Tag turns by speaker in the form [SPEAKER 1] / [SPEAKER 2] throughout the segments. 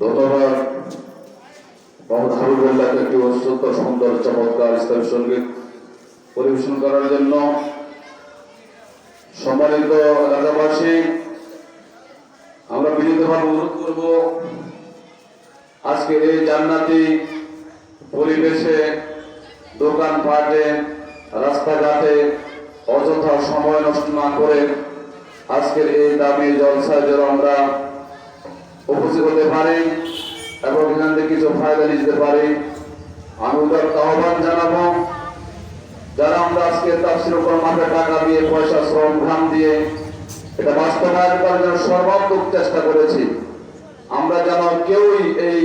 [SPEAKER 1] ধন্যবাদ মোহাম্মদ হাবিবুল্লাহকে একটি অত্যন্ত সুন্দর চমৎকার ইসলামী সঙ্গীত পরিবেশন করার জন্য। সম্মানিত এলাকাবাসী, আমরা বিনীতভাবে অনুরোধ করব আজকের এই জান্নাতি পরিবেশে দোকানপাটে রাস্তাঘাটে অযথা সময় নষ্ট না করে আজকের এই দাবি জলসায় যেন আমরা উপস্থিত হতে পারি এবং এখান থেকে কিছু ফায়দা নিতে পারি। আমি ওদের আহ্বান জানাবো, যারা আমরা আজকে তাফসীর উপর মাঠে টাকা দিয়ে পয়সা শ্রম ঘাম দিয়ে এটা বাস্তবায়ন করার জন্য সর্বাত্মক চেষ্টা করেছি, আমরা যেন কেউই এই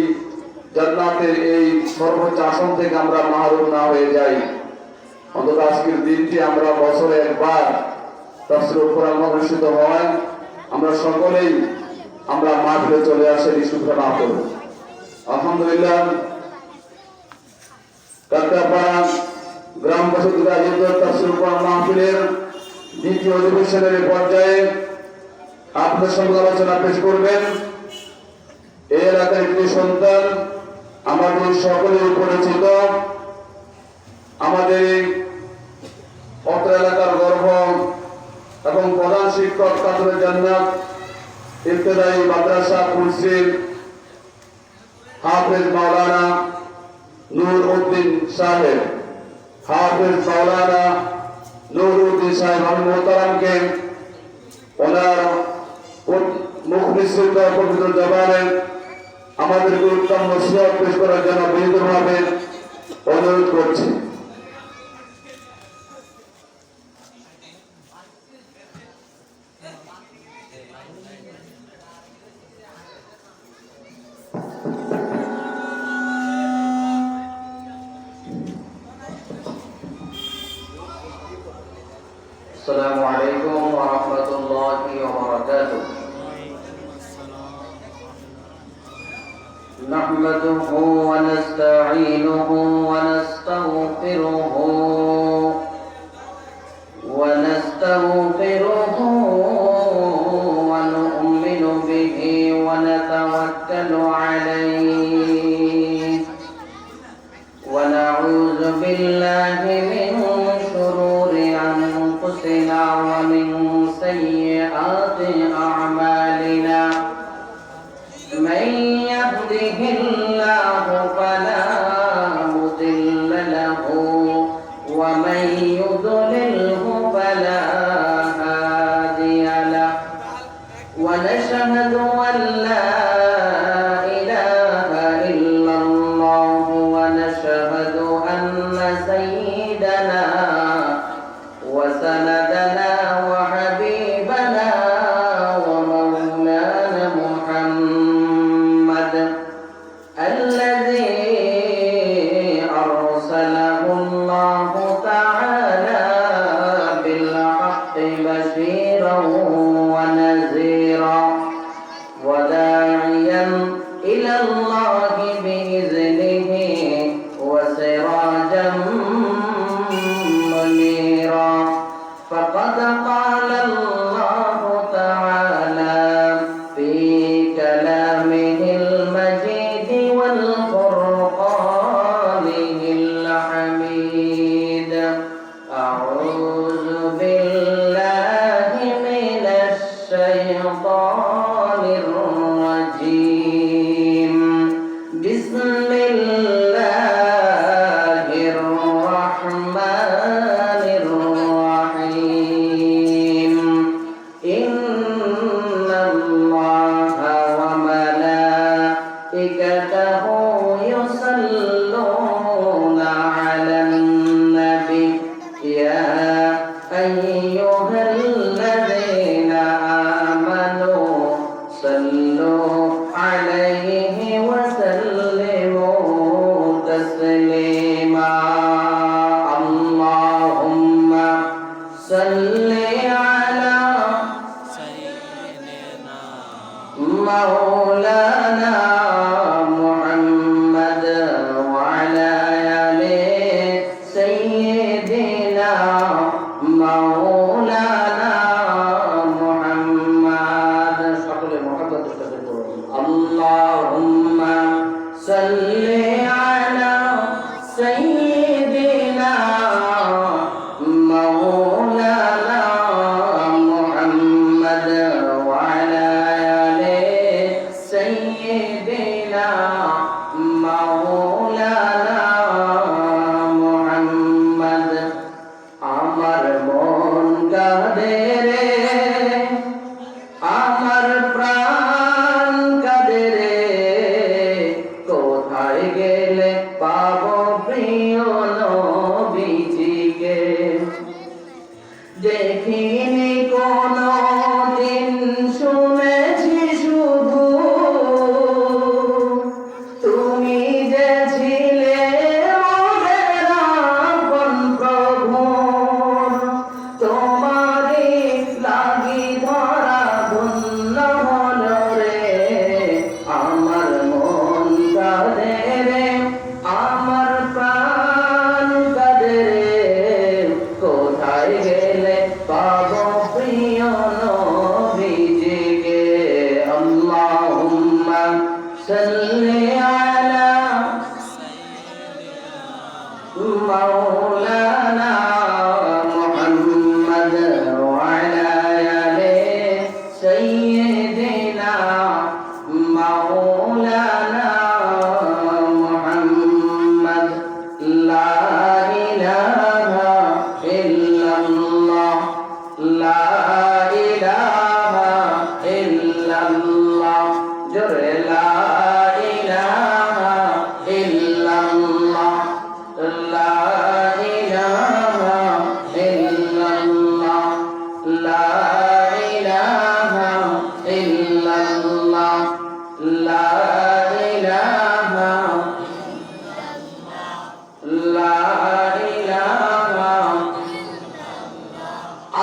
[SPEAKER 1] জান্নাতের এই সর্বোচ্চ আসন থেকে আমরা মাহরুম না হয়ে যাই। অন্তত আজকের দিনটি আমরা বছরে একবার তাফসীর উপর অনুষ্ঠিত হয়, আমরা সকলেই আমরা মাঠে চলে আসে নিশুদ্ধ না করব। আলহামদুলিল্লাহ, কাকরাপাড়া গ্রাম বসতি আয়োজিত তাফসীর কোরআন মাহফিলের দ্বিতীয় অধিবেশনের পর্যায়ে আপনাদের সঙ্গে আলোচনা পেশ করবেন এই এলাকার একটি সন্তান, আমাদের সকলের পরিচিত, আমাদের অত্র এলাকার গর্ব এবং প্রধান শিক্ষক কাদরে জান্নাত ইবতেদায়ী মাদ্রাসা ফুলসির হাফেজ মাওলানা নূর উদ্দিন সাহেব, হাফেজ মাওলানা নূর উদ্দিন সাহেব মোহতারামকে ওনার মুখ নিঃসৃত পবিত্র জবানে আমাদেরকে উত্তম নসিহত পেশ করার জন্য বিনীতভাবে অনুরোধ করছি।
[SPEAKER 2] السلام عليكم ورحمة الله وبركاته. نحمده ونستعينه ونستغفره ونؤمن به ونتوكل عليه ونعوذ بالله من شرور أنفسنا ومن سيئات أعمالنا. من يهده الله فلا مضل له ومن يضلله فلا هادي له. ونشهد أن لا إله إلا الله ونشهد أن سيدنا وسندنا وحبيبنا ومولانا محمد الذي أرسله الله تعالى بالحق بشيرا ونذيرا وداعيا صلوا عليه وسلموا تسليما اللهم صل على مولانا محمد وعلى آل سيدنا مولانا محمد সকলে মহব্বতের সাথে পড়ুন اللهم صل على سيدنا مولانا محمد وعلى آل سيدنا مولانا محمد আমার মন কাঁদে রে আমার প্রাণ কাঁদে রে কোথায় গেলে পাবো প্রিয় নবীজিকে দেখিনি কোনো দিন শুনেছি শুধু তুমি যে ছিলে মোদের আপন প্রভু তোমারই লাগি ধরা ধন্য হলো রে আমার মন কাঁদে রে আমার প্রাণ কাঁদে রে কোথায় গেলে পাবো প্রিয় নবীজিকে আল্লাহুম্মা সাল্লি আলা مولانا محمد وعلى آل سيدنا مولانا محمد لا إله إلا الله لا إله إلا الله جر لا إله إلا الله لا إله إلا الله لا إله إلا الله لا إله لا إله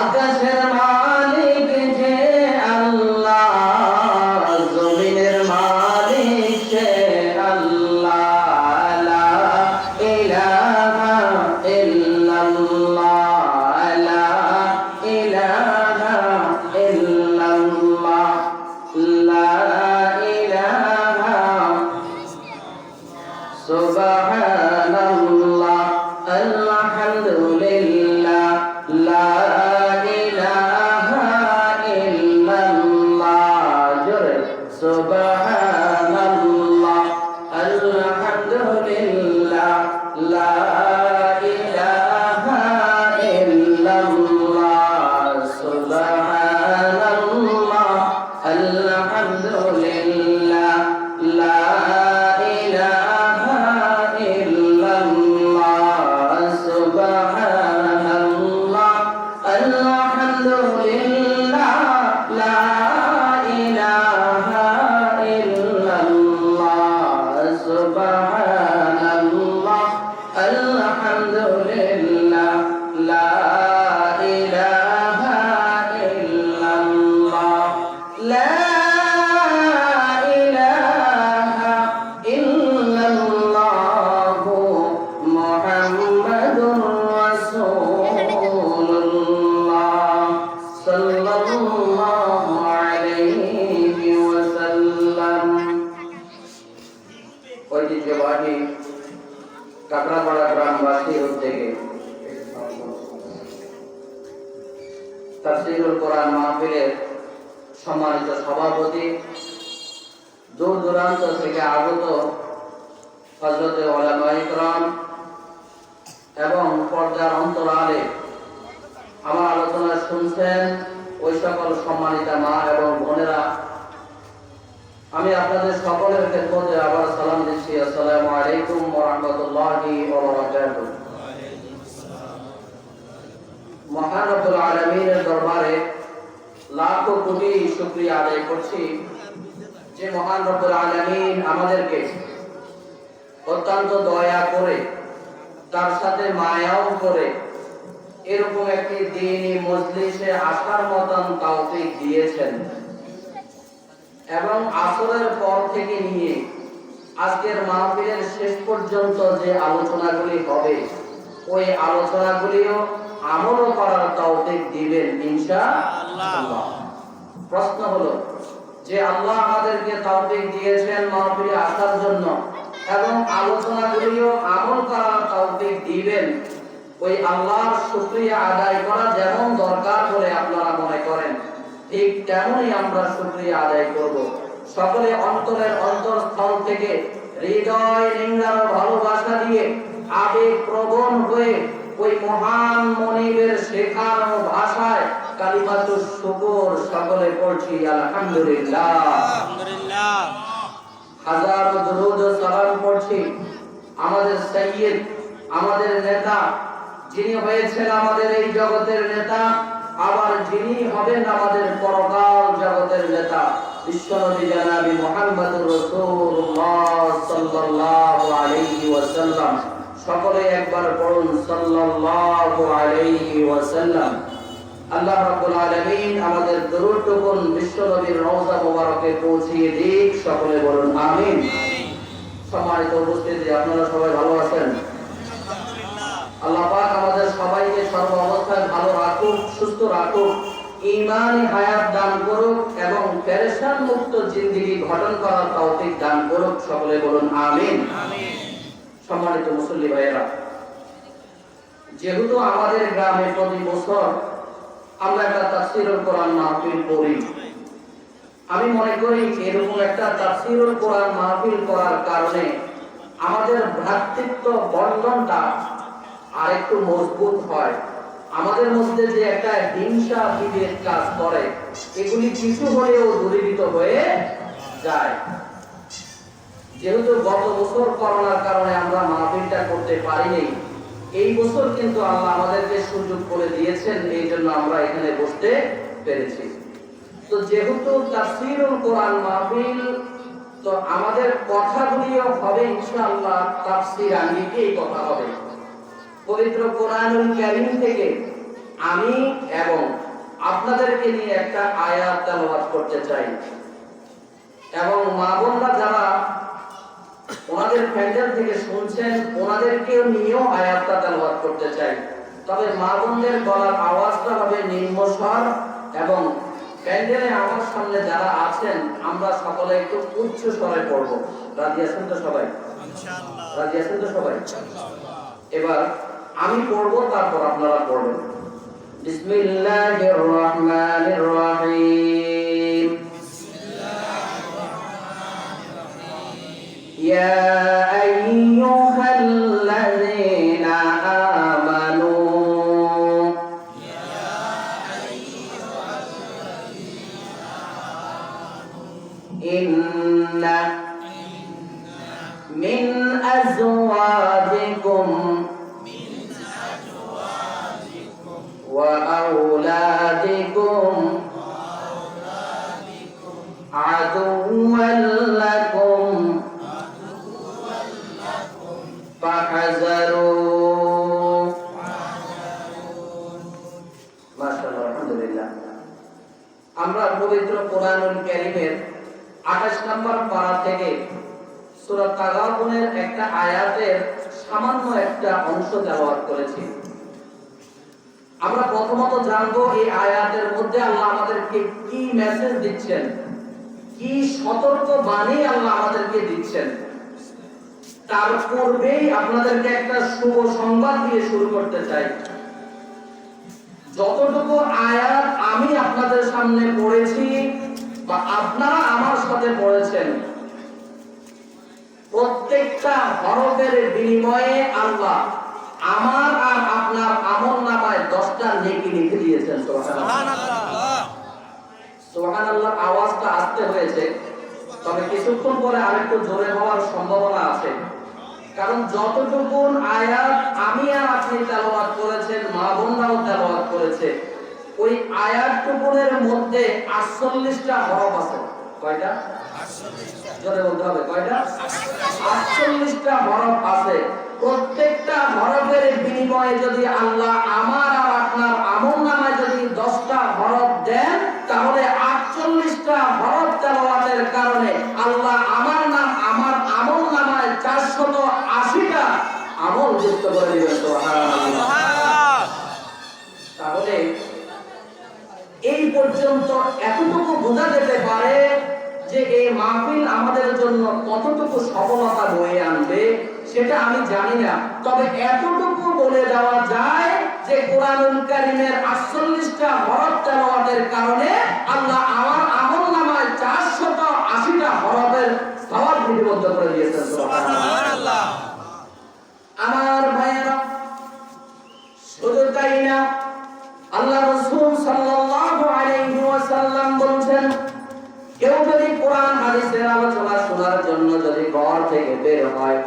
[SPEAKER 2] আকাশের মালিক যে আল্লাহ জমিনের মালিক সে আল্লাহ লা ইলাহা ইল্লাল্লাহ লা ইলাহা ইল্লাল্লাহ লা ইলাহা সুবহানাল্লাহ আলহামদুলিল্লাহ লা ইলাহা ইল্লাল্লাহ জোরে সুবহানাল্লাহ আলহামদুলিল্লাহ লা ইলাহা ইল্লাল্লাহ সুবহানাল্লাহ আলহামদুলিল্লাহ লা ইলাহা ইল্লাল্লাহ সুবহানাল্লাহ আলহামদুলিল্লাহ লা ইলাহা ইল্লাল্লাহ সুবহানাল্লাহ আলহামদুলিল্লাহ লা ইলাহা ইল্লাল্লাহ লা ইলাহা ইল্লাল্লাহ মুহাম্মাদুর রাসূলুল্লাহ সাল্লাল্লাহু আলাইহি ওয়াসাল্লাম ঐতিহ্যবাহী কাকড়াপাড়া গ্রামবাসীর উদ্যোগে তাফসীরুল কোরআন মাহফিলের সম্মানিত সভাপতি দূর দূরান্ত থেকে আগত হযরতে উলামায়ে ইকরাম এবং পর্দার অন্তরালে আমার আলোচনা শুনছেন ওই সকল সম্মানিতা মা এবং বোনেরা, আমি আপনাদের সকলের খেদমতে আবার সালাম দিচ্ছি। আসসালামু আলাইকুম ওয়া রাহমাতুল্লাহি ওয়া বারাকাতুহু। মহান রব্বুল আলামিনের দরবারে লাখো কোটি শুকরিয়া আদায় করছি যে মহান রব্বুল আলামিন আমাদেরকে অত্যন্ত দয়া করে, তার সাথে মায়াও করে এরকম একটি দ্বীনি মজলিসে আসার মতন তৌফিক দিয়েছেন। এবং আসরের পর থেকে নিয়ে আজকের মাহফিলের শেষ পর্যন্ত যে আলোচনাগুলি হবে, ওই আলোচনাগুলিও আমলও করার তৌফিক দিবেন ইনশাআল্লাহ। প্রশ্ন হলো যে আল্লাহ আমাদেরকে তৌফিক দিয়েছেন মাহফিলে আসার জন্য এবং আলোচনাগুলিও আমল করার তৌফিক দিবেন, ওই আল্লাহর শুকরিয়া আদায় করা যেমন দরকার বলে আপনারা মনে করেন, ঠিক তেমনই আমরা শুকরিয়া আদায় করব। সকলে অন্তরের অন্তরস্থল থেকে হৃদয় নিংড়ানো ভালোবাসা দিয়ে আবেগ প্রবণ হয়ে ওই মহান মনিবের শেখানো ভাষায় কালিমাতুশ শুকর সকলে পড়ছি আলহামদুলিল্লাহ।
[SPEAKER 3] আলহামদুলিল্লাহ।
[SPEAKER 2] হাজার দরুদ ও সালাম পড়ছি আমাদের সাইয়্যিদ, আমাদের নেতা, যিনি হয়েছেন আমাদের এই জগতের নেতা, আবার যিনি হবেন আমাদের পরকাল জগতের নেতা, বিশ্বনবী জনাবি মুহাম্মদুর রাসূলুল্লাহ সাল্লাল্লাহু আলাইহি ওয়াসাল্লাম। সকলে একবার পড়ুন সাল্লাল্লাহু আলাইহি ওয়াসাল্লাম। আল্লাহ রাব্বুল আলামিন আমাদের দরুদটুকুন বিশ্বনবীর রওজা মোবারকে পৌঁছিয়ে দিক, সকলে বলুন আমিন। সম্মানিত উপস্থিতি, আপনারা সবাই ভালো আছেন? আল্লাহ পাক আমাদের সবাইকে সর্ব অবস্থায় ভালো রাখুক, সুস্থ রাখুক, ঈমানি হায়াত দান করুক এবং পেরেশান মুক্ত জিন্দেগি গঠন করার তৌফিক দান করুক, সকলে বলুন আমিন। সম্মানিত মুসল্লি ভাইয়েরা, যেহেতু আমাদের গ্রামে প্রতি বছর আমরা একটা তাফসীরুল কোরআন মাহফিল করি, আমি মনে করি এরকম একটা তাফসীরুল কোরআন মাহফিল করার কারণে আমাদের ভ্রাতৃত্ব বন্ধনটা আরেকটু মজবুত হয়। আমাদের মধ্যে যে একটা হিংসা বিভেদ কাজ করে, এগুলি কিছু হলেও দূরীভূত হয়ে যায়। যেহেতু গত বছর করোনার কারণে আমরা মাহফিলটা করতে পারিনি, এই বছর কিন্তু আল্লাহ আমাদেরকে সুযোগ করে দিয়েছেন, এই জন্য আমরা এখানে বসতে পেরেছি। তো যেহেতু তাফসীরুল কোরআন মাহফিল, তো আমাদের কথাগুলিও হবে ইনশাআল্লাহ তাফসীর আঙ্গিকেই কথা হবে। পবিত্র কোরআনুল কারীম থেকে আমি এবং আপনাদেরকে নিয়ে একটা আয়াত তেলাওয়াত করতে চাই এবং মা বোনরা যারা ওনাদের প্যান্ডেল থেকে শুনছেন ওনাদেরকেও নিয়েও আয়াতটা তেলাওয়াত করতে চাই। তবে মা বোনদের গলার আওয়াজটা হবে নিম্নস্বর এবং প্যান্ডেলে আমার সামনে যারা আছেন আমরা সকলে একটু উচ্চ স্বরে পড়ব। রাজি আছেন তো সবাই? ইনশাআল্লাহ। রাজি আছেন তো সবাই? এবার আমি পড়ব, তারপর আপনারা পড়বেন। বিসমিল্লাহির রহমানির রহিম। ইয়া আইয়ুহাল্লাযীনা আমানু ইন্না মিন আজওয়াজিকুম وأولادكم عدوا لكم فاحذروا ما شاء الله الحمد لله। আমরা পবিত্র কোরআনুল কারীমের 28 নম্বর পারা থেকে সূরা তাগাবুনের একটা আয়াতের সামান্য একটা অংশ তেলাওয়াত করেছি। আমরা প্রথমত জানবো এই আয়াতের মধ্যে আল্লাহ আমাদেরকে কি মেসেজ দিচ্ছেন, কি সতর্ক বাণী আল্লাহ আমাদেরকে দিচ্ছেন। তার পূর্বেই আপনাদেরকে একটা শুভ সংবাদ দিয়ে শুরু করতে চাই। যতটুকু আয়াত আমি আপনাদের সামনে পড়েছি বা আপনারা আমার সাথে পড়েছেন, প্রত্যেকটা হরফের বিনিময়ে আল্লাহ আমার আর আপনার আমলনামায় 10টা নেকি লিখে দিয়েছেন। সুবহানাল্লাহ। সুবহানাল্লাহ। আওয়াজটা আস্তে হয়েছে, তবে কিছুক্ষণ পরে আরেকটু জোরে হওয়ার সম্ভাবনা আছে, কারণ যতটুকু আয়াত আমি আর আপনি তেলাওয়াত করেছেন, মা বোনরাও তেলাওয়াত করেছে, ওই আয়াতটুকুনের মধ্যে 48টা হরফ আছে। কয়টা? জোরে বলতে হবে, কয়টা? 48টা হরফ আছে। প্রত্যেকটা হরফের বিনিময়ে যদি আল্লাহ আমার আর আপনার আমলনামায় যদি 10টা হরফ দেন, তাহলে 48টা হরফ তেলাওয়াতের কারণে আল্লাহ আমার আমলনামায় 480টা আমল যুক্ত করে দিবেন। সুবহানাল্লাহ। তাহলে এই পর্যন্ত এতটুকু বোঝা যেতে পারে যে এই মাহফিল আমাদের জন্য কতটুকু সফলতা বয়ে আনবে সেটা আমি জানি না, তবে এতটুকু বলে দেওয়া যায় যে কোরআনুল কারীমের 48টা হরফ তেলাওয়াতের কারণে আল্লাহ আমার আমলনামায় 480টা হরফের সওয়াব লিপিবদ্ধ করে দিয়েছেন। সুবহানাল্লাহ। আমার ভাইয়েরা, শুধু তাই না, আল্লাহ রাসূল সাল্লাল্লাহু আলাইহি ওয়াসাল্লাম বলেছেন, কেউ যদি কোরআন হাদিসের আলোচনা শোনার জন্য যদি ঘর থেকে বের হয়,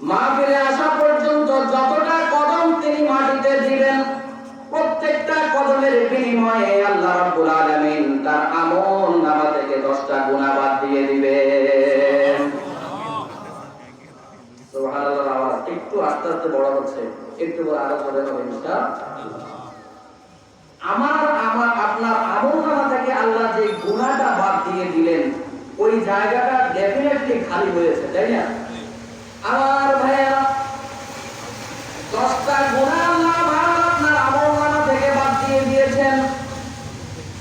[SPEAKER 2] মাহফিলে আসা পর্যন্ত যতটা কদম তিনি মাটিতে দিবেন, প্রত্যেকটা কদমের বিনিময়ে আল্লাহ রাব্বুল আলামিন তার আমলনামা থেকে 10টা গুনাহ বাদ দিয়ে দিবেন। সুবহানাল্লাহ। আওয়াজ একটু আস্তে আস্তে বড় হচ্ছে, একটু বড় আরো জোরে হবে ইনশাআল্লাহ। আমার আপনার আমলনামা থেকে আল্লাহ যে গুনাহটা বাদ দিয়ে দিলেন, ওই জায়গাটা ডেফিনেটলি খালি হয়েছে, তাই না? আমার ভাইয়েরা, 10টা গুনাহ আল্লাহ আপনার আমলনামা থেকে বাদ দিয়ে দিয়েছেন,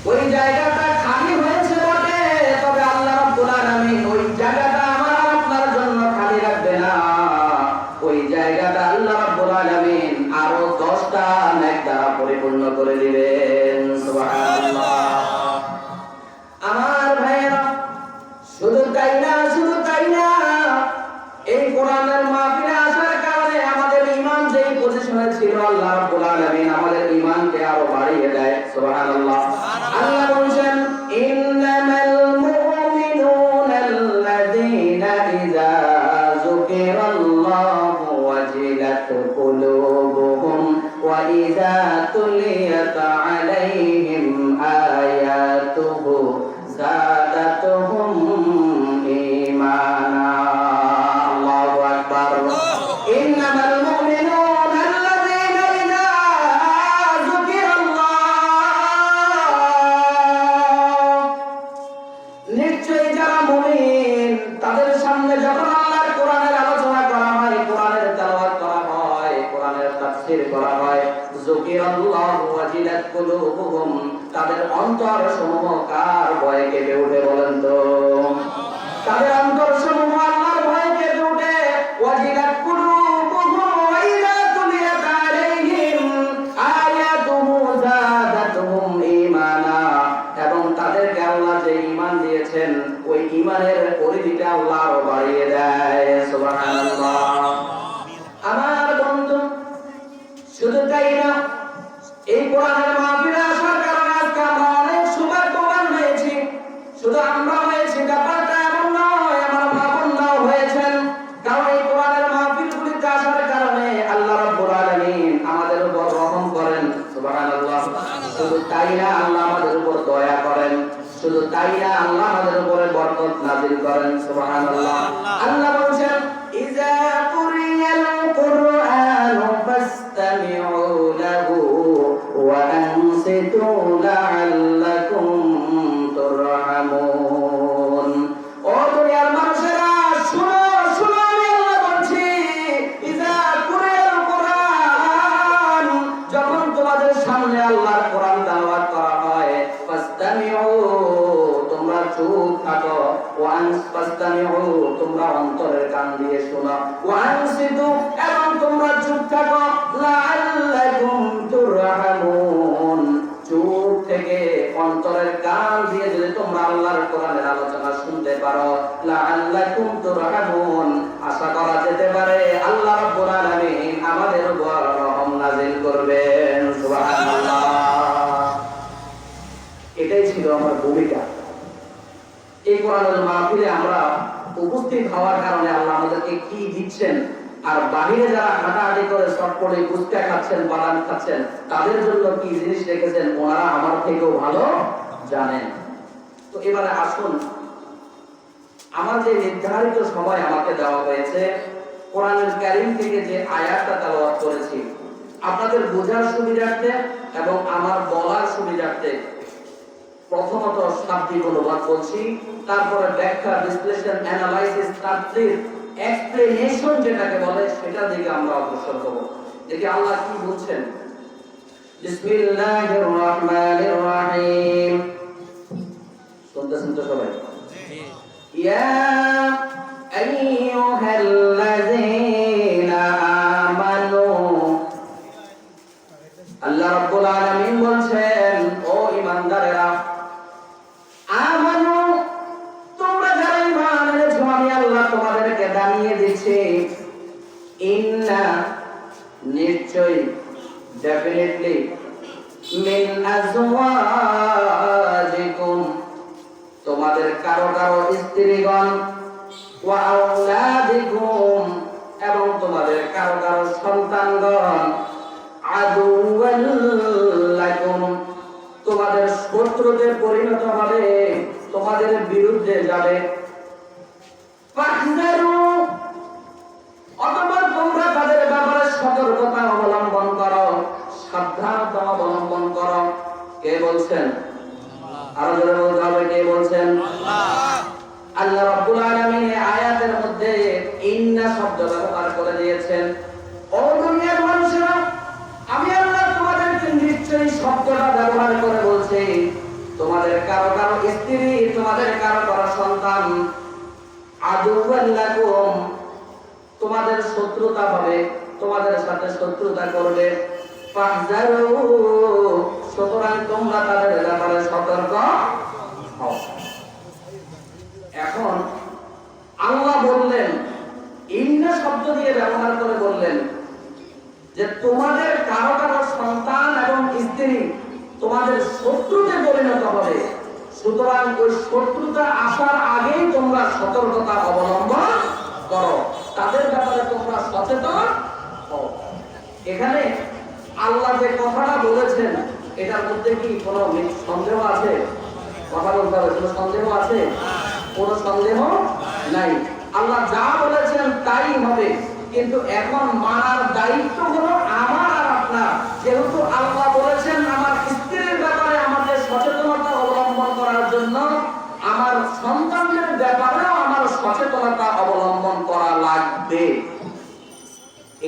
[SPEAKER 2] ওই জায়গাটা খালি হয়েছে বটে, তবে আল্লাহ রাব্বুল আলামিন ওই জায়গাটা আমার আপনার জন্য খালি রাখবে না। ওই জায়গাটা আল্লাহ রাব্বুল আলামিন আরো 10টা নেক দ্বারা পরিপূর্ণ করে দিবেন। সুবহানাল্লাহ। আমার ভাইয়েরা, শুধু তাই না, এই কোরআনের মাহফিলে আসার কারণে আমাদের ঈমান যেই পজিশনে ছিল, আল্লাহ রাব্বুল আলামিন আমাদের ঈমানকে আরো বাড়িয়ে দেয়। সুবহানাল্লাহ। আল্লাহ বলেন, ইন্নামাল মুমিনুনা আল্লাযীনা ইযা যুকিরাল্লাহু ওয়াজিলাত কুলুবুহুম ওয়া ইযা তুলিয়াত আলাইহিম আয়াতুহু যাদাতুহুম ঈমানা। আল্লাহু আকবার। ইন্নামাল মুমিনুনা আল্লাযীনা ইযা যুকিরাল্লাহ, নিশ্চয়ই যারা মুমিন তাদের সামনে যখন আল্লাহর কোরআনের আলোচনা করা হয়, কোরআনের তেলাওয়াত করা হয়, কোরআনের তাফসীর করা হয়, যুকিরাল্লাহু ওয়াজিলাত কুলুবুহুম, তাদের অন্তরসমূহ কার ভয়ে কেঁপে ওঠে বলেন তো? তাদের অন্তরসমূহ আল্লাহর ভয়ে কেঁপে ওঠে। ওয়াজিলাত কুলুবুহুম ওয়া ইযা তুলিয়াত আলাইহিম আয়াতুহু যাদাতুহুম ঈমানা, এবং তাদেরকে আল্লাহ যে ঈমান দিয়েছেন, ওই ঈমানের পরিধিটা আল্লাহ আরো বাড়িয়ে দেয়। সুবহানাল্লাহ। আমার বন্ধু, শুধু তাই না, এই কোরআনের মাহফিলে আসার কারণে আজকে আমরা অনেক সৌভাগ্যবান হয়েছি। শুধু আমরা হয়েছি ব্যাপারটা এমন নয়, আমার মা বোনরাও হয়েছেন, কারণ এই কোরআনের মাহফিলগুলিতে আসার কারণে আল্লাহ রাব্বুল আলামিন আমাদের উপর রহম করেন। সুবহানাল্লাহ। শুধু তাই না, আল্লাহ আমাদের উপর দয়া করেন। শুধু তাই না, আল্লাহ আমাদের উপরে বরকত নাযিল করেন। সুবহানাল্লাহ। আল্লাহ বলেন, ইযা কুরিয়াল কুরআনু ফাসতামিউ লাহু ওয়া আনসিতু লাআল্লাকুম তুরহামুন। ও দুনিয়ার মানুষেরা, শুনো, আমি আল্লাহ বলছি, ইযা কুরিয়াল কুরআন, যখন তোমাদের সামনে আল্লাহর কোরআন তেলাওয়াত করা হয়, ফাসতামিউ, তোমরা চুপ থাকো, ফাসতামিউ, তোমরা অন্তরের কান দিয়ে শোনো, ওয়া আনসিতু, এবং তোমরা চুপ থাকো, লাআল্লাকুম তুরহামুন, চুপ থেকে অন্তরের কান দিয়ে যদি তোমরা আল্লাহর কোরআনের আলোচনা শুনতে পারো, লাআল্লাকুম তুরহামুন, আশা করা যেতে পারে আল্লাহ রাব্বুল আলামিন আমাদের উপর রহম নাযিল করবেন। সুবহানাল্লাহ। এটাই ছিল আমার ভূমিকা। এই কোরআনের মাহফিলে আমরা উপস্থিত হওয়ার কারণে আল্লাহ আমাদেরকে কি দিচ্ছেন আর বাহিরে যারা হাঁটাহাঁটি করে চটপটে ফুচকা খাচ্ছেন, বাদাম খাচ্ছেন, তাদের জন্য কি জিনিস রেখেছেন ওনারা আমার থেকেও ভালো জানেন। তো এবারে আসুন, আমার যে নির্ধারিত সময় আমাকে দেওয়া হয়েছে, কোরআনুল কারীম থেকে যে আয়াতটা তেলাওয়াত করেছি, আপনাদের বোঝার সুবিধার্থে এবং আমার বলার সুবিধার্থে প্রথমত শাব্দিক অনুবাদ বলছি, তারপরে ব্যাখ্যা, বিশ্লেষণ, অ্যানালাইসিস, তাফসীর, এক্সপ্লেনেশন যেটাকে বলে সেটার দিকে আমরা অগ্রসর হব। দেখি আল্লাহ কি বলছেন। বিসমিল্লাহির রহমানির রহিম। শুনতেছেন তো সবাই? ইয়া আইয়ুহাল্লাযীনা আমানু, আল্লাহ রাব্বুল আলামিন বলছেন, ও ঈমানদারেরা, আমানু, তোমরা যারা ঈমান এনেছো আমি আল্লাহ তোমাদেরকে জানিয়ে দিচ্ছি, ইন্না, নিশ্চয়ই, ডেফিনেটলি, মিন আজওয়াজিকুম, তোমাদের কারো কারো স্ত্রীগণ, ওয়া আওলাদিকুম, এবং তোমাদের কারো কারো সন্তানগণ, আদুওয়াল লাকুম, তোমাদের শত্রুতে পরিণত হবে, তোমাদের বিরুদ্ধে যাবে। ফাহজারু, অথবা তোমরা তাদের ব্যাপারে সতর্কতা অবলম্বন করো, সাবধানতা অবলম্বন করো। কে বলছেন? আরো জোরে বলতে হবে, কে বলছেন? আল্লাহ রাব্বুল আলামিন এই আয়াতের মধ্যে ইন্না শব্দ ব্যবহার করে দিয়েছেন। ও দুনিয়ার মানুষেরা, আমি আল্লাহ তোমাদেরকে নিশ্চয়ই শব্দটা ব্যবহার করে বলছি, তোমাদের কারো কারো স্ত্রী, তোমাদের কারো কারো সন্তান, আদুওয়াল লাকুম, তোমাদের শত্রুতা হবে, তোমাদের সাথে শত্রুতা করবে। ফাহজারু, সুতরাং তোমরা তাদের ব্যাপারে সতর্ক হও। এখন আল্লাহ বললেন, ইন্না শব্দ দিয়ে ব্যবহার করে বললেন যে তোমাদের কারো কারো সন্তান এবং স্ত্রী তোমাদের শত্রুতে পরিণত হবে, সুতরাং ওই শত্রুতা আসার আগেই তোমরা সতর্কতা অবলম্বন করো, তাদের ব্যাপারে তোমরা সচেতন হও। এখানে আল্লাহ যে কথাটা বলেছেন এটার মধ্যে কি কোনো সন্দেহ আছে? কথা বলতে হবে, কোনো সন্দেহ আছে? কোনো সন্দেহ নাই। আল্লাহ যা বলেছেন তাই হবে, কিন্তু এখন মানার দায়িত্ব হলো আমার আর আপনার। যেহেতু আল্লাহ বলেছেন আমার স্ত্রীর ব্যাপারে আমাদের সচেতনতা অবলম্বন করার জন্য, আমার সন্তানদের ব্যাপারেও আমার সচেতনতা অবলম্বন করা লাগবে।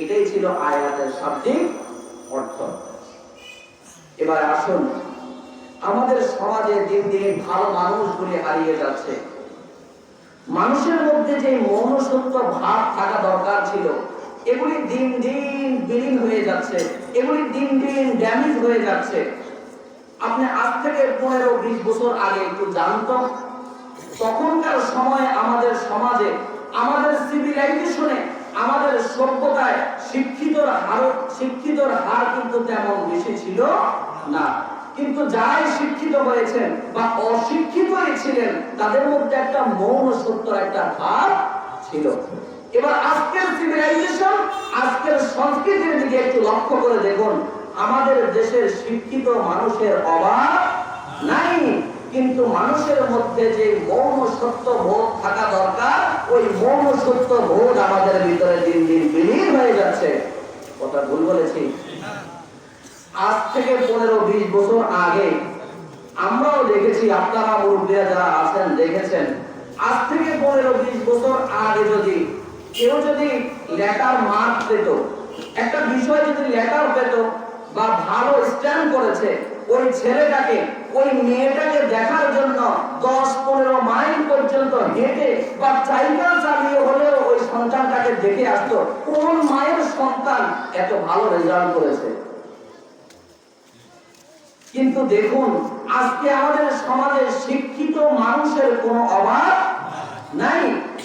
[SPEAKER 2] এটাই ছিল আয়াতের শাব্দিক অর্থ। এবার আসুন, আমাদের সমাজে দিন দিন ভালো মানুষগুলি হারিয়ে যাচ্ছে। মানুষের মধ্যে যে মনুষ্যত্ব ভাব থাকা দরকার ছিল, এগুলি দিন দিন বিলীন হয়ে যাচ্ছে, এগুলি দিন দিন ড্যামেজ হয়ে যাচ্ছে। আপনি আজ থেকে 15-20 বছর আগে একটু জানতো, তখনকার সময় আমাদের সমাজে, আমাদের সিভিলাইজেশনে, আমাদের সভ্যতায় শিক্ষিতর হার কিন্তু তেমন বেশি ছিল না। কিন্তু যারাই শিক্ষিত হয়েছেন বা অশিক্ষিতই ছিলেন, তাদের মধ্যে একটা মৌন সত্যর একটা ভাব ছিল। এবার আজকের সিভিলাইজেশন, আজকের সংস্কৃতির দিকে একটু লক্ষ্য করে দেখুন, আমাদের দেশের শিক্ষিত মানুষের অভাব নাই, কিন্তু মানুষের মধ্যে যে মৌন সত্য বোধ থাকা দরকার, ওই মৌন সত্য বোধ আমাদের ভিতরে দিন দিন বিলীন হয়ে যাচ্ছে। কথা ভুল বলেছি? আজ থেকে 15-20 বছর আগে আমরাও দেখেছি, আপনারা মুরব্বীরা যারা আছেন দেখেছেন, আজ থেকে 15-20 বছর আগে যদি কেউ যদি লেটার মার্ক পেত, একটা বিষয় যদি লেটার পেত বা ভালো স্ট্যান্ড করেছে, ওই ছেলেটাকে, ওই মেয়েটাকে দেখার জন্য 10-15 মাইল পর্যন্ত হেঁটে বা সাইকেল চালিয়ে হলেও ওই সন্তানটাকে দেখে আসতো, কোন মায়ের সন্তান এত ভালো রেজাল্ট করেছে। কিন্তু দেখুন, আজকে আমাদের সমাজে শিক্ষিত মানুষের কোনো অভাব নাই।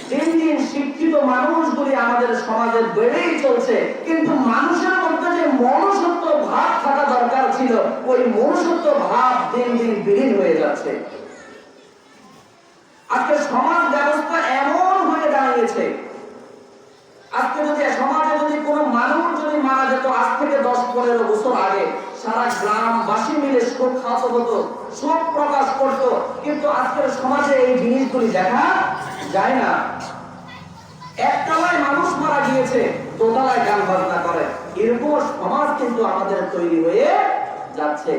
[SPEAKER 2] দিন দিন শিক্ষিত মানুষগুলি আমাদের সমাজে বেড়েই চলছে, কিন্তু মানুষের মধ্যে যে মনুষ্যত্ব ভাব থাকা দরকার ছিল, ওই মনুষ্যত্ব ভাব দিন দিন বিলীন হয়ে যাচ্ছে। আজকে সমাজ ব্যবস্থা এমন হয়ে দাঁড়িয়েছে, আজকে যদি সমাজ আজ থেকে 10-15 বছর আগে সারা গ্রামবাসী মিলে শোক খাওয়াতে হতো, শোক প্রকাশ করত, কিন্তু আজকের সমাজে এই জিনিসগুলি দেখা যায় না। একতলায় মানুষ মারা গিয়েছে, দোতলায় গান বাজনা করে, এরকম সমাজ কিন্তু আমাদের তৈরি হয়ে যাচ্ছে।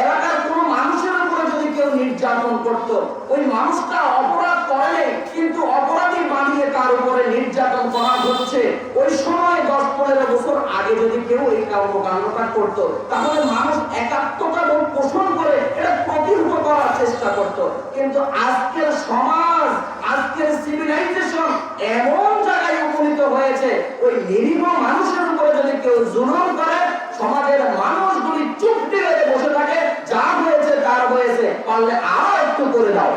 [SPEAKER 2] এলাকার কোন মানুষের উপরে যদি কেউ নির্যাতন করত, ওই মানুষটা অপরাধ করে কিন্তু অপরাধী বানিয়ে তার উপরে নির্যাতন করা হচ্ছে, ওই সময় 10-15 বছর আগে যদি কেউ এই কর্মকাণ্ডটা করত, তাহলে মানুষ একাত্মতা পোষণ করে এটা প্রতিহত করার চেষ্টা করত। কিন্তু আজকের সমাজ, আজকের সিভিলাইজেশন এমন জায়গায় উপনীত হয়েছে, ওই নিরীহ মানুষের উপরে যদি কেউ জুলুম করে, সমাজের মানুষগুলি চুপ দিয়ে বসে থাকে, যা হয়েছে তার হয়েছে, পারলে আরো একটু করে দাও।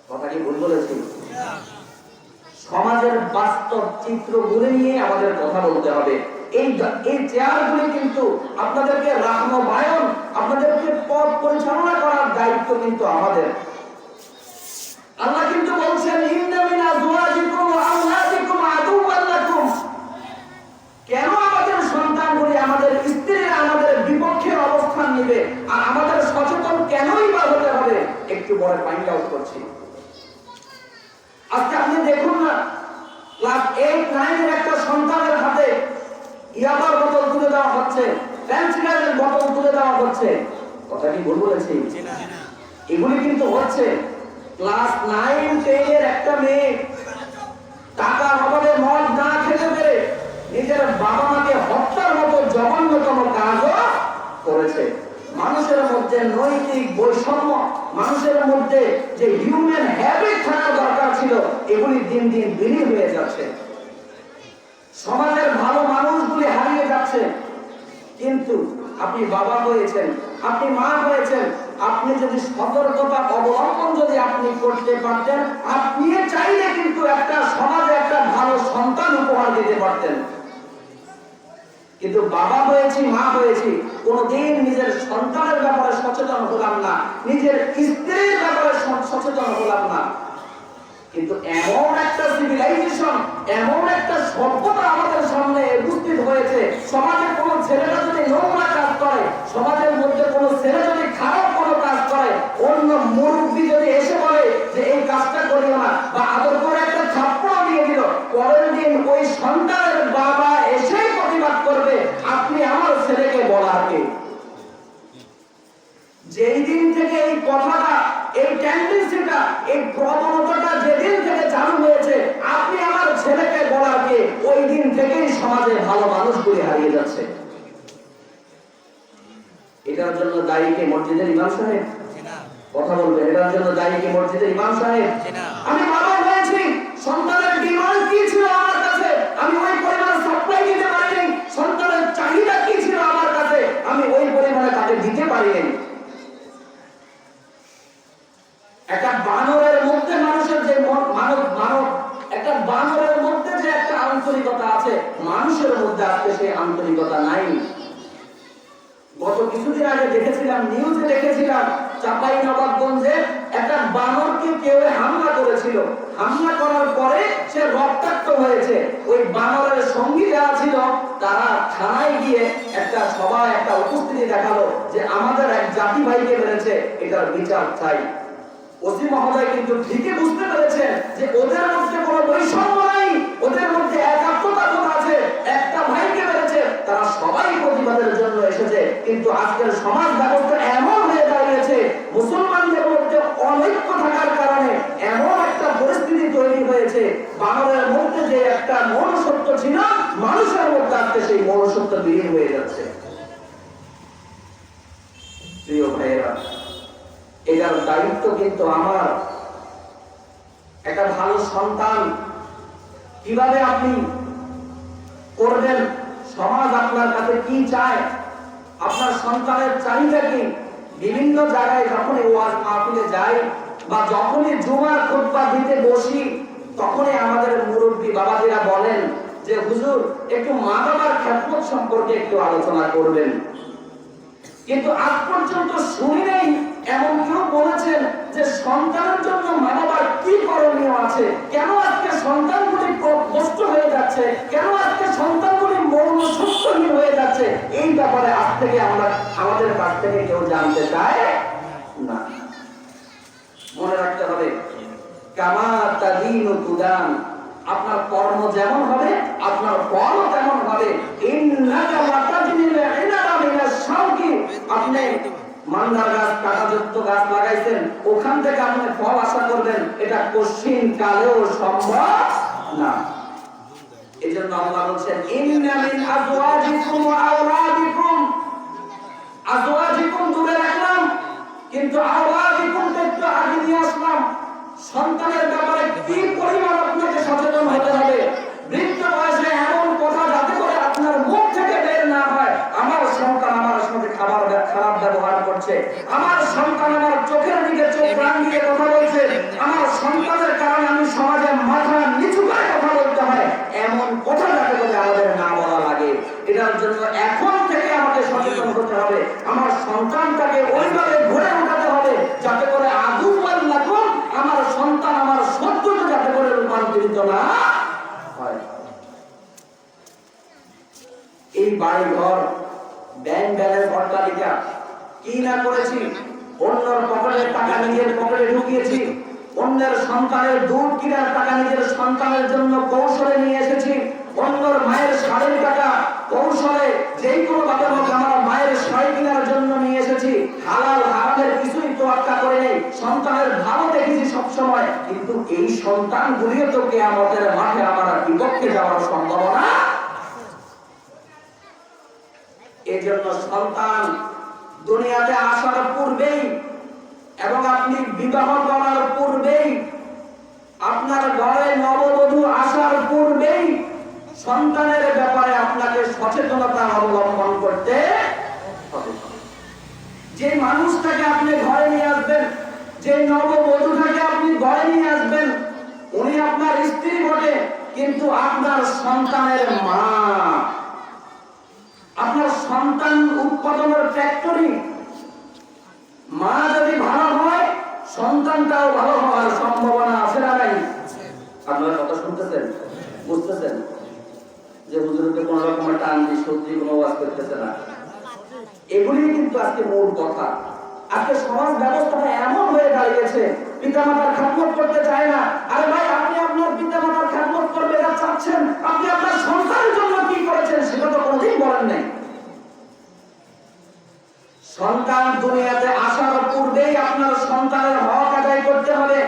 [SPEAKER 2] কথা কি ভুল বলেছি? সমাজের বাস্তব চিত্রগুলি নিয়ে আমাদের কথা বলতে হবে। এই চেয়ারগুলি কিন্তু আপনাদেরকে রাহমায়ন, আপনাদেরকে পথ পরিচালনা করার দায়িত্ব কিন্তু আমাদের। আল্লাহ কিন্তু বলছেন, ইন্না মিন আজওয়াজিকুম ওয়া আওলাদিকুম আদুওয়ান লাকুম। কেন আমাদের সন্তানগুলি, আমাদের স্ত্রীরা আমাদের বিপক্ষে অবস্থান নেবে, আর আমাদের সচেতন কেনই বা হতে হবে? একটু পরে ফাইন্ড আউট করছি। আজকে আপনি দেখুন না, ক্লাস 8-9 এর একটা সন্তানের হাতে ইয়াবার বোতল তুলে দেওয়া হচ্ছে, ফ্যান্সিডারের বোতল তুলে দেওয়া হচ্ছে। কথা কি ভুল বলেছি? এগুলি কিন্তু হচ্ছে। ক্লাস 9-10 এর একটা মেয়ে টাকার অভাবে মদ না খেতে পেরে নিজের বাবা মাকে হত্যার মতো জঘন্যতম কাজও করেছে। মানুষের মধ্যে নৈতিক বৈষম্য, মানুষের মধ্যে যে হিউম্যান হ্যাবিট থাকা দরকার ছিল, এগুলি দিন দিন বিলীন হয়ে যাচ্ছে। সমাজের ভালো মানুষগুলি হারিয়ে যাচ্ছে। কিন্তু আপনি বাবা হয়েছেন, আপনি মা হয়েছেন, আপনি যদি সতর্কতা অবলম্বন যদি আপনি করতে পারতেন, আপনি চাইলে কিন্তু একটা সমাজে একটা ভালো সন্তান উপহার দিতে পারতেন। কিন্তু বাবা হয়েছি, মা হয়েছি, কোনদিন নিজের সন্তানের ব্যাপারে সচেতন হলাম না, নিজের স্ত্রীর ব্যাপারে সচেতন হলাম না। কিন্তু এমন একটা সিভিলাইজেশন, এমন একটা সভ্যতা আমাদের সামনে উপস্থিত হয়েছে, সমাজে কোন ছেলেরা যদি নোংরা কাজ করে, সমাজের মধ্যে কোন ছেলে যদি খারাপ কোনো কাজ করে, অন্য মুরব্বী যদি এসে বলে যে এই কাজটা করিও না, বা আদর করে একটা থাপ্পড় দিয়ে দিল, পরের দিন ওই সন্তানের বাবা এসেই প্রতিবাদ করবে, আপনি আমার ছেলেকে বলার কে? যেই দিন থেকে এই কথাটা, এই টেন্ডেন্সিটা, এই প্রবণতাটা যেদিন থেকে চালু হয়েছে, আপনি আমার ছেলেকে বলার কে, ওই দিন থেকেই সমাজে ভালো মানুষগুলি হারিয়ে যাচ্ছে। এটার জন্য দায়ী কে? মসজিদের ইমাম সাহেব? কথা বলবেন। এটার জন্য দায়ী কে? মসজিদের ইমাম সাহেব? আমি বাবা হয়েছি, সন্তানের ডিমান্ড কি ছিল আমার কাছে, আমি ওই পরিমাণ সাপ্লাই দিতে পারিনি। সন্তানের চাহিদা কি ছিল আমার কাছে, আমি ওই পরিমাণে তাকে দিতে পারিনি। একটা বানরের মধ্যে মানুষের যে একটা বানরের মধ্যে যে একটা আন্তরিকতা আছে, মানুষের মধ্যে আজকে সেই আন্তরিকতা নাই। গত কিছুদিন আগে দেখেছিলাম, নিউজে দেখেছিলাম, চাঁপাইনবাবগঞ্জে একটা বানরকে কেউ হামলা করেছিল। হামলা করার পরে সে রক্তাক্ত হয়েছে। ওই বানরের সঙ্গী যারা ছিল, তারা থানায় গিয়ে একটা সবাই একটা উপস্থিতি দেখালো যে আমাদের এক জাতি ভাইকে মেরেছে, এটার বিচার চাই। ওসি মহোদয় কিন্তু ঠিকই বুঝতে পেরেছেন যে ওদের মধ্যে কোনো বৈষম্য নাই, ওদের মধ্যে একাত্মতা আছে, একটা ভাইকে মেরেছে, তারা সবাই প্রতিবাদের জন্য এসেছে। কিন্তু আজকের সমাজ ব্যবস্থা এমন হয়ে দাঁড়িয়েছে, মুসলমানদের মধ্যে অনৈক্য থাকার কারণে এমন একটা পরিস্থিতি তৈরি হয়েছে, বানরের মধ্যে যে একটা মনুষ্যত্ব ছিল, মানুষের মধ্যে আজকে সেই মনুষ্যত্ব বিলীন হয়ে যাচ্ছে। প্রিয় ভাইয়েরা, এটার দায়িত্ব কিন্তু আমার। একটা ভালো সন্তান কিভাবে আপনি করবেন, সমাজ আপনার কাছে কি চায়, আপনার সন্তানের চাহিদা কি? বিভিন্ন জায়গায় যখনই ওয়াজ মাহফিলে যাই বা যখনই জুমার খুতবা দিতে বসি, তখনই আমাদের মুরব্বী বাবাজিরা বলেন যে হুজুর একটু মা বাবার খেদমত সম্পর্কে একটু আলোচনা করবেন। কিন্তু আজ পর্যন্ত শুনি নাই এমন কেউ বলেছেন যে সন্তানের জন্য মা বাবার কি করণীয় আছে, কেন আজকে সন্তানগুলি নষ্ট হয়ে যাচ্ছে, কেন আজকে সন্তান জানতে চায় না। মনে রাখতে হবে, কামা তাদিনু তুদান, আপনার কর্ম যেমন হবে আপনার ফল তেমন হবে। ইন্নাকা লাতাজনিল ইনাবা মিনাশ শাওকি, আপনি মান্দার গাছ, কাঁটাযুক্ত গাছ লাগাইছেন, ওখান থেকে আপনি ফল আশা করবেন, এটা কঠিন কালেও সম্ভব না। এজন্য আল্লাহ বলছেন, ইন্না মিন আজওয়াজিকুম ওয়া আওলাদিকুম, আজওয়াজিকুম দূরে রাখলাম কিন্তু আওলাদিকুম একটু আগে নিয়ে আসলাম। সন্তানের ব্যাপারে কি পরিমাণ আপনাকে সচেতন হতে হবে। বৃদ্ধ বয়সে এমন কথা যাতে করে আপনার মুখ থেকে বের না হয়, আমার সন্তান আমার সাথে খারাপ ব্যবহার করছে, আমার সন্তান আমার চোখের দিকে চোখ রাঙিয়ে কথা বলছে, আমার সন্তানের কারণে আমি সমাজে মাথা নিচু করে কথা বলতে হয়, এমন কথা যাতে করে আমাদের না বলা লাগে। এটার জন্য এখন থেকে আমাকে সচেতন হতে হবে। আমার সন্তানটাকে ওইভাবে ঘুরে উঠাতে হবে যাতে করে আদুওয়াল লাকুম, আমার সন্তান আমার শত্রুতে যাতে করে রূপান্তরিত না হয়। এই বাড়ি ঘর, ব্যাংক ব্যালেন্স, অট্টালিকা কি না করেছি, অন্যের পকেটের টাকা নিজের পকেটে ঢুকিয়েছি, অন্যের সন্তানের দুধ কিনার টাকা নিজের সন্তানের জন্য কৌশলে নিয়ে এসেছি, অন্যের মায়ের শাড়ির টাকা কৌশলে যেই কোনো ভাবে হোক আমার মায়ের শাড়ি কেনার জন্য নিয়ে এসেছি। হালাল হারামের কিছুই তোয়াক্কা করে নেই, সন্তানের ভালো দেখেছি সবসময়, কিন্তু এই সন্তানগুলিও তো কিয়ামতের মাঠে আমার বিপক্ষে যাওয়ার সম্ভাবনা। এই জন্য সন্তান দুনিয়াতে আসার পূর্বেই এবং আপনি বিবাহ করার পূর্বেই, আপনার ঘরে নববধূ আসার পূর্বেই সন্তানের ব্যাপারে আপনাকে সচেতনতা অবলম্বন করতে হবে। যে মানুষটাকে আপনি ঘরে নিয়ে আসবেন, যে নববধূটাকে আপনি ঘরে নিয়ে আসবেন, উনি আপনার স্ত্রী বটে কিন্তু আপনার সন্তানের মা, আপনার সন্তান উৎপাদনের ফ্যাক্টরি। মা যদি ভালো হয় সন্তানটাও ভালো হওয়ার সম্ভাবনা আছে না নাই? আপনারা কথা শুনতেছেন, বুঝতেছেন যে হুজুরকে কোন রকমের টান দিয়ে সত্যি কোনো ওয়াজ করতেছে না। এগুলি কিন্তু আজকে মূল কথা। আজকে সমাজ ব্যবস্থাটা এমন হয়ে দাঁড়িয়েছে, পিতামাতার খেদমত করতে চায় না। আরে ভাই, আপনি আপনার পিতামাতার খেদমত করতে যা চাচ্ছেন, আপনি আপনার সন্তানের জন্য কি করেছেন সেটা তো কোনোদিন বলেন নাই। সন্তান দুনিয়াতে আসার পূর্বেই আপনার সন্তানের হক আদায় করতে হবে।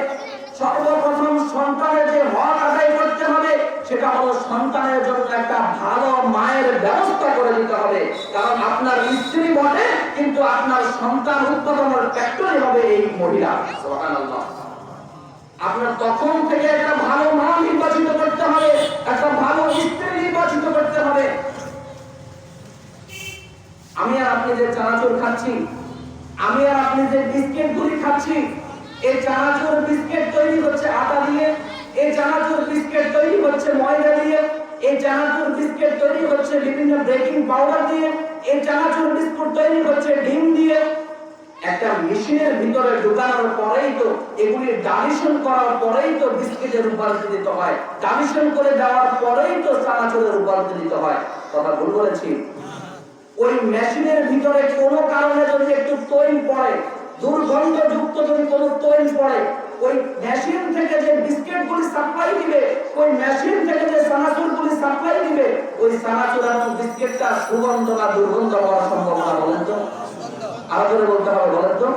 [SPEAKER 2] সর্বপ্রথম সন্তানের যে হক আদায় করতে হবে সেটা হলো সন্তানের জন্য একটা ভালো মায়ের ব্যবস্থা করে দিতে হবে। কারণ আপনার স্ত্রী বটে কিন্তু আপনার সন্তান উৎপাদনের ফ্যাক্টরি হবে এই মহিলা। সুবহানাল্লাহ। আপনার তখন থেকে একটা ভালো মা নির্বাচিত করতে হবে, একটা ভালো স্ত্রী নির্বাচিত করতে হবে। আমি আর আপনি যে চানাচুর খাচ্ছি, আমি আর আপনি যে বিস্কিট গুলি খাচ্ছি, এই চানাচুর বিস্কিট তৈরি হচ্ছে আটা দিয়ে, এই চানাচুর বিস্কিট তৈরি হচ্ছে ময়দা দিয়ে, এই চানাচুর বিস্কিট তৈরি হচ্ছে বিভিন্ন বেকিং পাউডার দিয়ে, এই চানাচুর বিস্কুট তৈরি হচ্ছে ডিম দিয়ে। একটা মেশিনের ভিতরে ঢোকানোর পরেই তো, এগুলি ডালিশন করার পরেই তো বিস্কিটের রূপান্তরিত হয়, ডালিশন করে দেওয়ার পরেই তো চানাচুরের রূপান্তরিত হয়। কথা ভুল বলেছি? ওই মেশিনের ভিতরে কোনো কারণে যদি একটু তৈল পড়ে, দুর্গন্ধযুক্ত যদি কোনো তৈল পড়ে, ওই মেশিন থেকে যে বিস্কিটগুলি সাপ্লাই দিবে, ওই মেশিন থেকে যে চানাচুরগুলি সাপ্লাই দিবে, ওই চানাচুর এবং বিস্কিটটা সুগন্ধ না দুর্গন্ধ হওয়ার সম্ভাবনা? বলেন তো, আরো করে বলতে হবে, বলেন তো।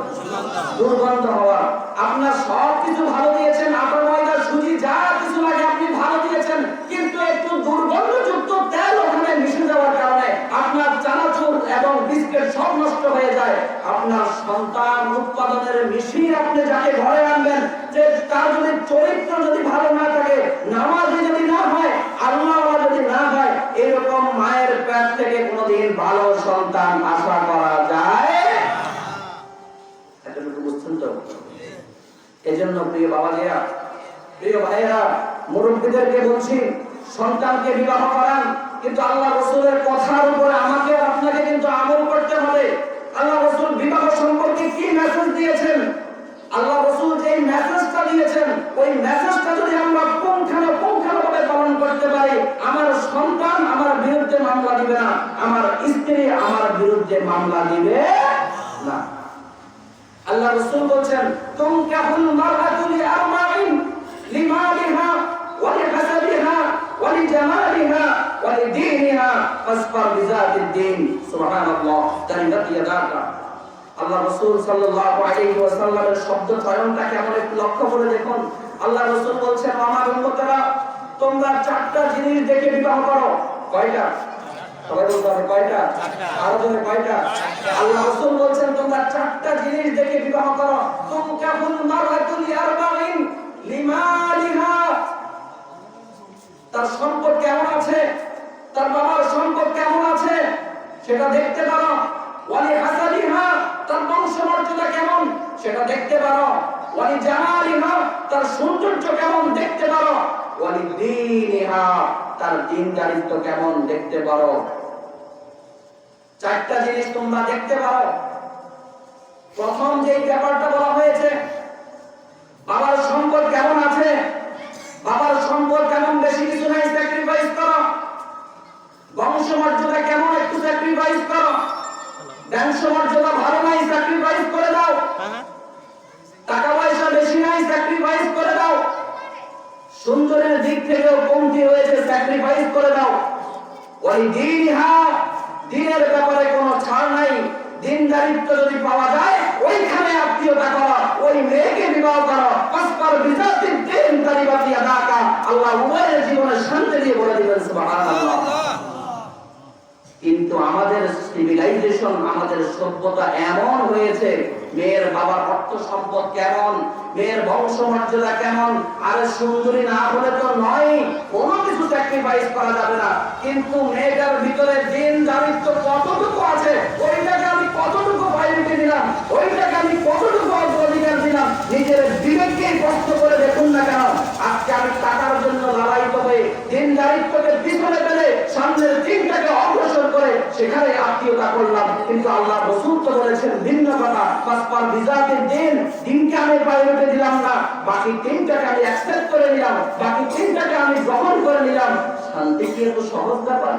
[SPEAKER 2] দুর্গন্ধ হওয়া। আপনার সব কিছু ভালো দিয়েছেন, আটা ময়দা সুজি যা কিছু লাগে আপনি ভালো দিয়েছেন, কিন্তু একটু দুর্গন্ধযুক্ত তেল ওখানে মিশে যাওয়ার কারণে আপনার চানাচুর এবং বিস্কিট সব নষ্ট হয়ে যায়। আপনার সন্তান উৎপাদনের মেশিন আপনি যাকে ঘরে আনবেন, যে তার যদি চরিত্র যদি ভালো না থাকে, নামাজি যদি না হয়, আল্লাহওয়ালা যদি না হয়, এরকম মায়ের পেট থেকে কোনোদিন ভালো সন্তান আশা করা যায়। এতটুকু বুঝছেন তো? এজন্য প্রিয় বাবাজিরা, প্রিয় ভাইয়েরা, মুরব্বীদেরকে বলছি, সন্তানকে বিবাহ করান, কিন্তু আল্লাহ রাসূলের কথার উপরে আমাকে আপনাকে কিন্তু আমল করতে হবে। আল্লাহ রাসূল বিবাহ সম্পর্কে কি মেসেজ দিয়েছেন, আল্লাহ রাসূল যে মেসেজটা দিয়েছেন, ওই মেসেজটা যদি আমরা পুঙ্খানুপুঙ্খভাবে পালন করতে পারি, আমার সন্তান আমার বিরুদ্ধে মামলা দিবে না, আমার স্ত্রী আমার বিরুদ্ধে মামলা দিবে না। আল্লাহ রাসূল বলেন তুনকাহুল মারআতু লিআরবাইন লিমালিহা ওয়া লিহাসাবিহা ওয়া লিজামালিহা ওয়া লিদীনিহা ফাসফার বিযাতিদ দ্বীন সুবহানাল্লাহ তারিবাত ইয়াদাকা। আল্লাহ রাসূল সাল্লাল্লাহু আলাইহি ওয়াসাল্লামের শব্দ চয়নটা কেমন একটু লক্ষ্য করে দেখুন। আল্লাহ রাসূল বলেন আমার উম্মতেরা তোমরা চারটা জিনিস দেখে বিবাহ করো। কয়টা? সবাই বলতে হবে কয়টা? আরো জোরে কয়টা? আল্লাহ রাসূল বলেন তোমরা চারটা জিনিস দেখে বিবাহ করো। তুনকাহুল মারআতু লিআরবাইন লিমালিহা, তার সম্পদ কেমন আছে, তার বাবার সম্পদ কেমন আছে সেটা দেখতে পারো। ওয়ালি হাসাবিহা, তার বংশমর্যাদা কেমন সেটা দেখতে পারো। ওয়ালি জামালিহা, তার সৌন্দর্য কেমন দেখতে পারো। ওয়ালি দীনিহা, তার দ্বীনদারিত্ব কেমন দেখতে পারো। চারটা জিনিস তোমরা দেখতে পারো। প্রথম যে ব্যাপারটা বলা হয়েছে বাবার সম্পদ কেমন আছে, বাবার সম্পদ কেমন বেশি কিছু নাই স্যাক্রিফাইস করো। বংশমর্যাদা কেমন একটু স্যাক্রিফাইস করো। বংশমর্যাদা ভালো নাই স্যাক্রিফাইস করে দাও। টাকা পয়সা বেশি নাই স্যাক্রিফাইস করে দাও। সুন্দরের দিক থেকেও কমতি হয়েছে স্যাক্রিফাইস করে দাও। ওই দীনহা, দিনের ব্যাপারে কোনো ছাড় নাই। দিনদারিত্ব যদি পাওয়া যায় ওইখানে আত্মীয়তা করো, ওই মেয়েকে বিবাহ করো। ফাসফার বিযাতিদ দ্বীন তারিবাত ইয়াদাকা। আল্লাহ উভয়ের জীবনে শান্তি দিয়ে বলে দিবেন সুবহানাল্লাহ। কিন্তু আমাদের সিভিলাইজেশন, আমাদের সভ্যতা এমন হয়েছে মেয়ের বাবার অর্থ সম্পদ কেমন, মেয়ের বংশমর্যাদা কেমন, আরে সুন্দরী না হলে তো নয়, কোনো কিছু স্যাক্রিফাইস করা যাবে না। কিন্তু মেয়েটার ভিতরে দিনদারিত্ব কতটুকু আছে, ওইটাকে আমি কতটুকু প্রায়োরিটি দিলাম, ওইটাকে আমি কতটুকু অগ্রাধিকার দিলাম, নিজের বিবেককে প্রশ্ন করে দেখুন না কেন। আজকে আমি টাকার জন্য লালায়িত হয়ে দিনদারিত্বকে পিছনে ফেলে সামনের দিনটাকে অগ্রসর করে সেখানে আত্মীয়তা করলাম। কিন্তু আল্লাহ রাসূল তো বলেছেন ভিন্ন কথা। ফাসফার বিযাতিদ দ্বীন, দিনকে আমি প্রায়োরিটি দিলাম না, বাকি তিনটাকে আমি অ্যাকসেপ্ট করে নিলাম, বাকি তিনটাকে আমি গ্রহণ করে নিলাম। শান্তি কি এত সহজ ব্যাপার?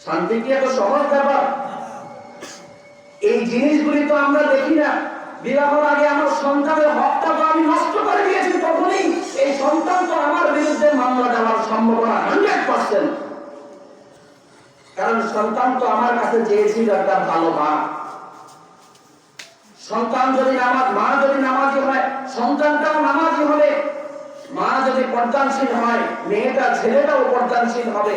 [SPEAKER 2] শান্তি কি এত সহজ ব্যাপার? এই জিনিসগুলি তো আমরা দেখি না। বিবাহের আগে আমার সন্তানের হকটা তো আমি নষ্ট করে দিয়েছি, তখনই এই সন্তান তো আমার বিরুদ্ধে মামলা দেওয়ার সম্ভাবনা 100%। কারণ সন্তান তো আমার কাছে চেয়েছিল একটা ভালো মা। সন্তান যদি মা যদি নামাজি হয় সন্তানটাও নামাজি হবে। মা যদি পর্দানশীল হয় মেয়েটা ছেলেটাও পর্দানশীল হবে।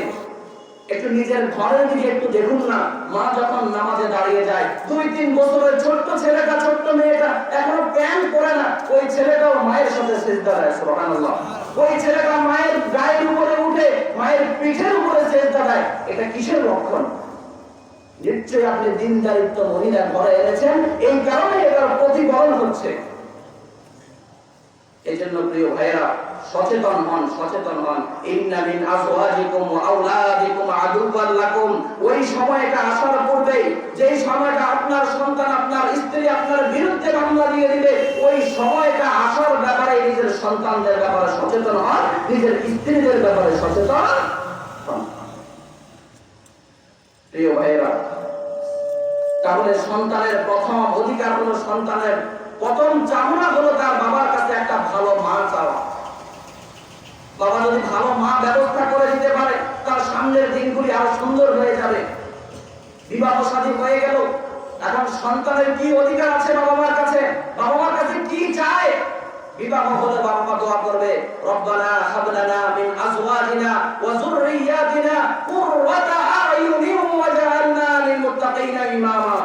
[SPEAKER 2] একটু নিজের ঘরের দিকে একটু দেখুন না, মা যখন নামাজে দাঁড়িয়ে যায় 2-3 বছরের ছোট্ট ছেলেটা ছোট্ট মেয়েটা এখনো প্যান্ট পরে না, ওই ছেলেটাও মায়ের সাথে সিজদা দেয় সুবহানাল্লাহ। ওই ছেলেটা মায়ের গায়ের উপরে উঠে মায়ের পিঠের উপরে সিজদা দেয়। এটা কিসের লক্ষণ? নিশ্চয়ই আপনি দিনদারিত্ব মহিলা ঘরে এনেছেন, এই কারণে এটার প্রতিফলন হচ্ছে। এজন্য প্রিয় ভাইরা সচেতন হন, সচেতন হন। ইন্না মিন আজওয়াজিকুম ওয়া আওলাদিকুম আদুওয়ান লাকুম। ওই সময়টা আসার পূর্বে, যেই সময়টা আপনার সন্তান আপনার স্ত্রী আপনার বিরুদ্ধে মামলা দিয়ে দিবে, ওই সময়টা আসার ব্যাপারে নিজের সন্তানদের ব্যাপারে সচেতন হন, নিজের স্ত্রীদের ব্যাপারে সচেতন হন। প্রিয় ভাইরা, তাহলে সন্তানের প্রথম অধিকার হলো, সন্তানের প্রথম চাহনা হলো তার বাবার কাছে একটা ভালো মা চাওয়া। বাবা যদি ভালো মা ব্যবস্থা করে দিতে পারে তার সামনের দিনগুলি আরো সুন্দর হয়ে যাবে। বিবাহ শাদী হয়ে গেল, এখন সন্তানের কি অধিকার আছে বাবা মার কাছে, বাবা মার কাছে কি চায়? বিবাহ হলে বাবা মা দোয়া করবে, রব্বানা হাব লানা মিন আজওয়াজিনা ওয়া যুররিয়াতিনা কুররাতা আয়ুনিন ওয়াজআলনা লিল মুত্তাকিনা ইমামা।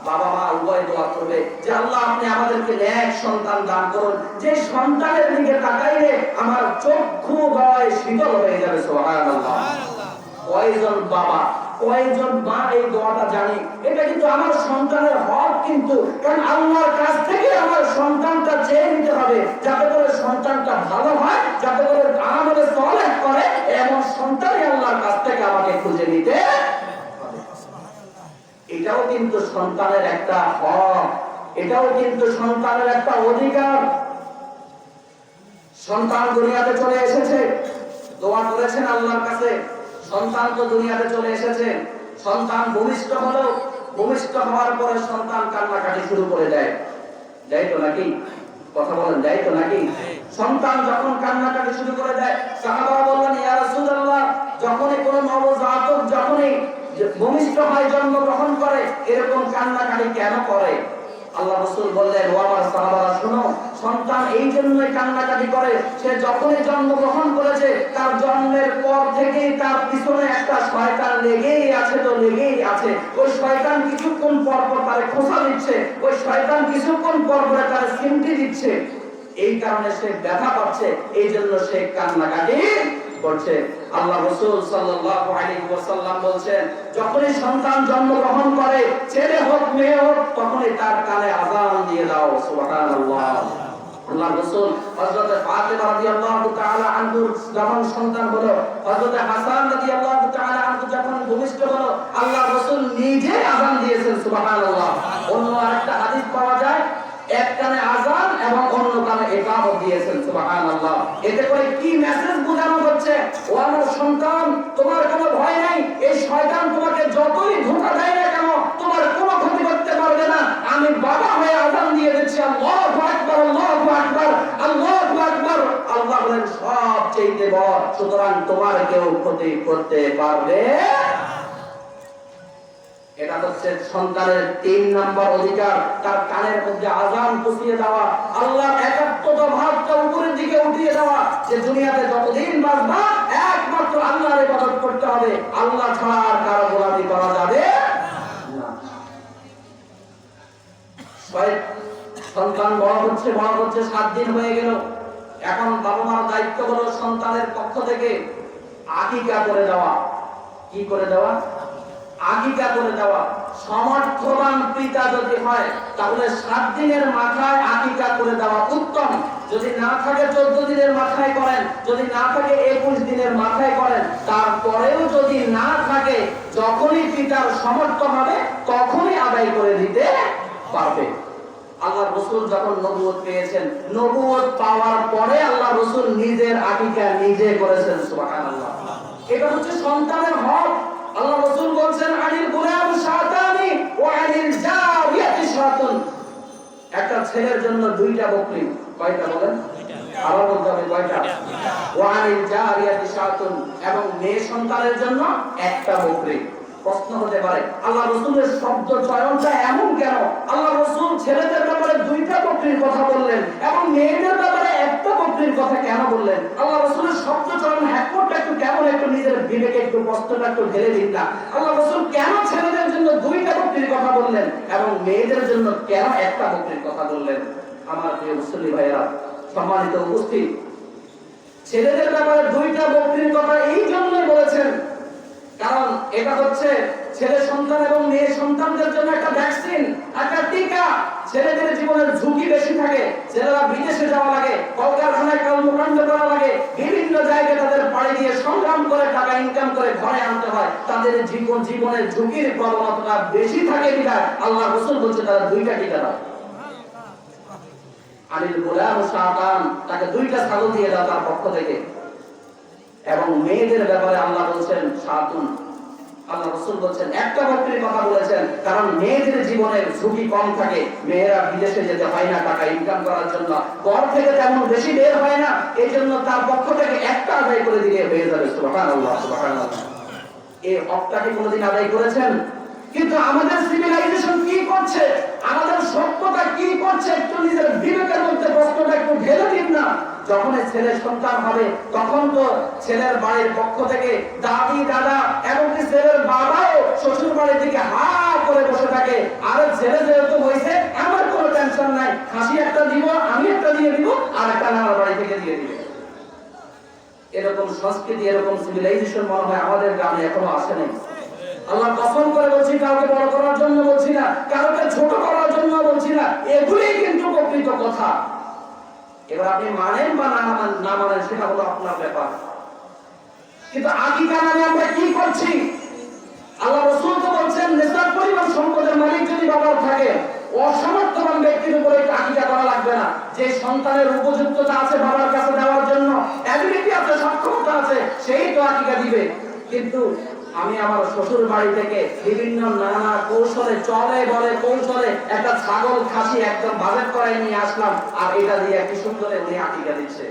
[SPEAKER 2] বাবা মা উভয় দোয়া করবে যে আল্লাহ আপনি আমাদেরকে নেক সন্তান দান করুন, যে সন্তানের দিকে তাকাইলে আমার চক্ষু গয় শীতল হয়ে যাবে সুবহানাল্লাহ। কয়জন বাবা কয়জন মা এই দোয়াটা জানি? এটা কিন্তু আমার সন্তানের হক, কিন্তু কারণ আল্লাহর কাছ থেকে আমার সন্তানটা চেয়ে নিতে হবে যাতে করে সন্তানটা ভালো হয়, যাতে করে আমলে সালেহ করে, এমন সন্তানই আল্লাহর কাছ থেকে আমাকে খুঁজে নিতে হবে। এটাও কিন্তু সন্তানের একটা হক, এটাও কিন্তু সন্তানের একটা অধিকার। সন্তান দুনিয়াতে চলে এসেছে, দোয়া করেছেন আল্লাহর কাছে, সন্তান তো দুনিয়াতে চলে এসেছে, সন্তান ভূমিষ্ঠ হলো, ভূমিষ্ঠ হওয়ার পরে সন্তান কান্নাকাটি শুরু করে দেয়, যাই তো নাকি? কথা বলেন, যাই তো নাকি? সন্তান যখন কান্নাকাটি শুরু করে দেয়, সাহাবারা বললেন, ইয়া রাসূলুল্লাহ, যখনই কোনো নবজাতক যখনই ভূমিষ্ঠ হয়, জন্মগ্রহণ করে, এরকম কান্নাকাটি কেন করে? আল্লাহ রাসূল বললেন, ও আমার সাহাবারা শোনো, সন্তান এই জন্যই কান্নাকাটি করে, সে যখনই জন্মগ্রহণ করেছে তার জন্মের পর থেকেই তার পিছনে একটা শয়তান লেগেই আছে, তো লেগেই আছে। ওই শয়তান কিছুক্ষণ পর পর তারে খোঁচা দিচ্ছে, ওই শয়তান কিছুক্ষণ পর পর তারে সিমটি দিচ্ছে। এই কারণে সে ব্যথা পাচ্ছে, এই জন্য সে কান্নাকাটি করছে। আল্লাহ রাসূল সাল্লাল্লাহু আলাইহি ওয়াসাল্লাম বলেন, যখনই সন্তান জন্মগ্রহণ করে, ছেলে হোক মেয়ে হোক, তখনই তার কানে আযান দিয়ে দাও। সুবহানাল্লাহ। আল্লাহ রাসূল হযরত ফাতিমা রাদিয়াল্লাহু তাআলা আনহু যখন সন্তান হলো, হযরত হাসান রাদিয়াল্লাহু তাআলা আনহু যখন ভূমিষ্ঠ হলো, আল্লাহ রাসূল নিজে আযান দিয়েছেন। সুবহানাল্লাহ। অন্য আরেকটা হাদিস পাওয়া যায়, এক কানে আযান এবং অন্য কানে ইকামত দিয়েছেন। সুবহানাল্লাহ। এতে করে কি মেসেজ বোঝানো হচ্ছে? ও আমার সন্তান, তোমার কোনো ভয় নাই, এই শয়তান তোমাকে যতই ধোঁকা দেয় না কেন, তোমার কোনো ক্ষতি করতে পারবে না। আমি বাবা হয়ে আযান দিয়ে দিচ্ছি, আল্লাহু আকবার, আল্লাহু আকবার, আল্লাহু আকবার। আল্লাহ বলেন সবচেয়ে বড়, সুতরাং তোমার কেউ ক্ষতি করতে পারবে। এটা হচ্ছে সন্তানের 3 নাম্বার অধিকার, তার কানের মধ্যে আযান পৌঁছিয়ে দেওয়া, আল্লাহর একাত্মতা ভাবটা উপরের দিকে উঠিয়ে দেওয়া, যে দুনিয়াতে যতদিন বাঁচবা একমাত্র আল্লাহর ইবাদত করতে হবে, আল্লাহ ছাড়া আর কারো গোলামি করা যাবে না। সন্তান বড় হচ্ছে 7 দিন হয়ে গেল, এখন বাবা মার দায়িত্ব হলো সন্তানের পক্ষ থেকে আকিকা করে দেওয়া। কি করে দেওয়া? আকিকা করে দেওয়া। সমর্থবান পিতা যদি হয় তাহলে 7 দিনের মাথায় আকিকা করে দেওয়া উত্তম। যদি না থাকে 14 দিনের মাথায় করেন, যদি না থাকে 21 দিনের মাথায় করেন। তারপরেও যদি না থাকে, যখনই পিতার সমর্থ হবে তখনই আদায় করে দিতে পারবে। আল্লাহ রাসূল যখন নবুয়ত পেয়েছেন, নবুয়ত পাওয়ার পরে আল্লাহ রাসূল নিজের আকিকা নিজে করেছেন। সুবহানাল্লাহ। এটা হচ্ছে সন্তানের হক। আল্লাহ রাসূল বলেন, আনিল গুলাম শাতানি ওয়া আনিল জারিয়াতি শাতুন। একটা ছেলের জন্য 2টা বকরি। কয়টা বলেন? আবার বলতে হবে কয়টা? ওয়া আনিল জারিয়াতি শাতুন। এবং মেয়ে সন্তানের জন্য 1টা বকরি। প্রশ্ন হতে পারে, আল্লাহ রাসূলের শব্দ চয়নটা এমন কেন? আল্লাহ রাসূল ছেলেদের ব্যাপারে 2টা বকরির কথা বললেন এবং মেয়েদের ব্যাপারে 1টা বকরির কথা কেন বললেন? আল্লাহ রাসূলের শব্দ চয়ন হ্যাকমতটা একটু কেমন, একটু নিজের বিবেকে একটু প্রশ্নটা একটু ঢেলে দিন না। আল্লাহ রাসূল কেন ছেলেদের জন্য 2টা বকরির কথা বললেন এবং মেয়েদের জন্য কেন 1টা বকরির কথা বললেন? আমার প্রিয় মুসলিম ভাইরা, সম্মানিত উপস্থিত, ছেলেদের ব্যাপারে 2টা বকরির কথা এই জন্যই বলেছেন কারণ এটা হচ্ছে ছেলে সন্তান এবং মেয়ে সন্তানদের জন্য একটা ভ্যাকসিন, একটা টিকা। ছেলেদের জীবনের ঝুঁকি বেশি থাকে, ছেলেরা বিদেশে যাওয়া লাগে, কলকারখানায় কর্মকাণ্ড করা লাগে, বিভিন্ন জায়গায় তাদের পাড়ি দিয়ে সংগ্রাম করে টাকা ইনকাম করে ঘরে আনতে হয়, তাদের জীবনের ঝুঁকির প্রবণতা বেশি থাকে বিধায় আল্লাহ রাসূল বলছে তারা 2টা টিকা দাও। আনিল গুলাম শাতান, তাকে 2টা ছাগল দিয়ে দাও তার পক্ষ থেকে। এবং মেয়েদের ব্যাপারে আল্লাহ বলছেন শাতুন। আল্লাহ রাসূল বলছেন 1টা বকরির কথা বলেছেন কারণ মেয়েদের জীবনের ঝুঁকি কম থাকে, মেয়েরা বিদেশে যেতে হয় না টাকা ইনকাম করার জন্য, ঘর থেকে তেমন বেশি বের হয় না, এই জন্য তার পক্ষ থেকে 1টা আদায় করে দিলে হয়ে যাবে। সুবহানাল্লাহ, সুবহানাল্লাহ। এই হকটাকে কোনোদিন আদায় করেছেন? কিন্তু আমাদের সিভিলাইজেশন কি করছে, আমাদের সভ্যতা কি করছে, একটু নিজের বিবেকের মধ্যে প্রশ্নটা একটু ঢেলে দিন না। যখন ছেলে সন্তান হবে তখন তো ছেলের বাড়ির পক্ষ থেকে দাদি দাদা এমনকি ছেলের বাবাও শ্বশুর বাড়ির দিকে হা করে বসে থাকে, আর ছেলে যেহেতু হয়েছে আমার কোনো টেনশন নাই, হাসি একটা দিব, আমি একটা দিয়ে দিব, আর একটা আমার বাড়ি থেকে দিয়ে দিবে। এরকম সংস্কৃতি, এরকম সিভিলাইজেশন মনে হয় আমাদের গ্রামে এখনো আসে নাই। আল্লাহ কসম করে বলছি, কাউকে বড় করার জন্য বলছি না, কাউকে ছোট করার জন্য বলছি না, এগুলোই কিন্তু প্রকৃত কথা। এবার আপনি মানেন বা না মানেন সেটা হলো আপনার ব্যাপার। কিন্তু আকিকা নামে আমরা কি করছি? আল্লাহ রাসূল তো বলছেন নিসাব পরিমাণ সম্পদের মালিক যদি বাবা থাকে, অসমর্থবান ব্যক্তির উপরে আকিকা করা লাগবে না। যে সন্তানের উপযুক্ততা আছে বাবার কাছে দেওয়ার জন্য, অ্যাবিলিটি আছে, সক্ষমতা আছে, সেই তো আকিকা দিবে। কিন্তু আমি আমার শ্বশুর বাড়ি থেকে বিভিন্ন নানা কৌশলে চলে বলে কৌশলে একটা ছাগল খাসি একদম বাজেট করে নিয়ে আসলাম, আর এটা দিয়ে কি সুন্দর উনি আকিকা দিচ্ছে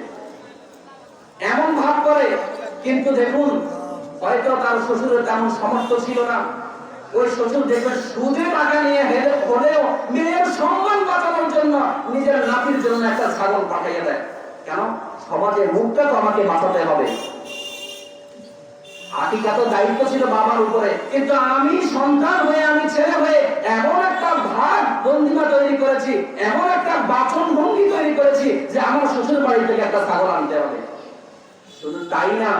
[SPEAKER 2] এমন ভাব করে। কিন্তু দেখুন, হয়তো তার শ্বশুরের তেমন সামর্থ্য ছিল না। ওই শ্বশুর দেখবেন সুদে টাকা নিয়ে হলেও মেয়ের সম্মান বাঁচানোর জন্য নিজের নাতির জন্য একটা ছাগল পাঠিয়ে দেয়। কেন? সমাজের মুখটা তো আমাকে বাঁচাতে হবে। আকিকা তো দায়িত্ব ছিল বাবার উপরে, কিন্তু আমি সন্তান হয়ে, আমি ছেলে হয়ে এমন একটা ভাগ বন্দিমা তৈরি করেছি, এমন একটা বাচন ভঙ্গি তৈরি করেছি যে আমার শ্বশুর বাড়ি থেকে একটা ছাগল আনতে হবে। শুধু তাই না,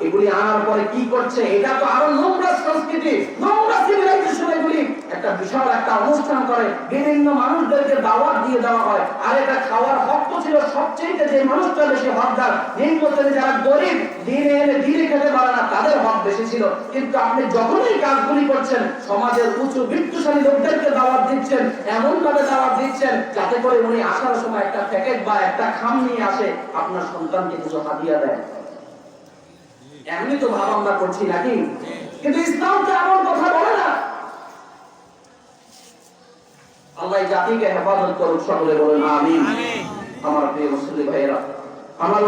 [SPEAKER 2] এগুলি আনার পরে কি করছে, এটা তো আরো নোংরা সংস্কৃতি, নোংরা সিভিলাইজেশন। এগুলি একটা বিশাল একটা অনুষ্ঠান করে, বিভিন্ন মানুষদেরকে দাওয়াত দিয়ে দেওয়া হয়। আর এটা খাওয়ার হক ছিল সবচেয়ে যে মানুষটা বেশি হকদার, নিম্ন শ্রেণী যারা গরিব, দিনে এনে দিনে খেতে পারে না, তাদের হক বেশি ছিল। কিন্তু আপনি যখনই কাজগুলি করছেন, সমাজের উঁচু বৃত্তশালী লোকদেরকে দাওয়াত দিচ্ছেন, এমন ভাবে দাওয়াত দিচ্ছেন যাতে করে উনি আসার সময় একটা প্যাকেট বা একটা খাম নিয়ে আসে, আপনার সন্তানকে কিছু হাদিয়া দেয়। এমনি তো ভাব আমরা করছি নাকি? কিন্তু ইসলাম তো এমন কথা বলে না। আল্লাহ জাতিকে হেফাজত করুক, সকলে বলেন আমিন। আমার প্রিয় মুসলিম ভাইয়েরা, আমার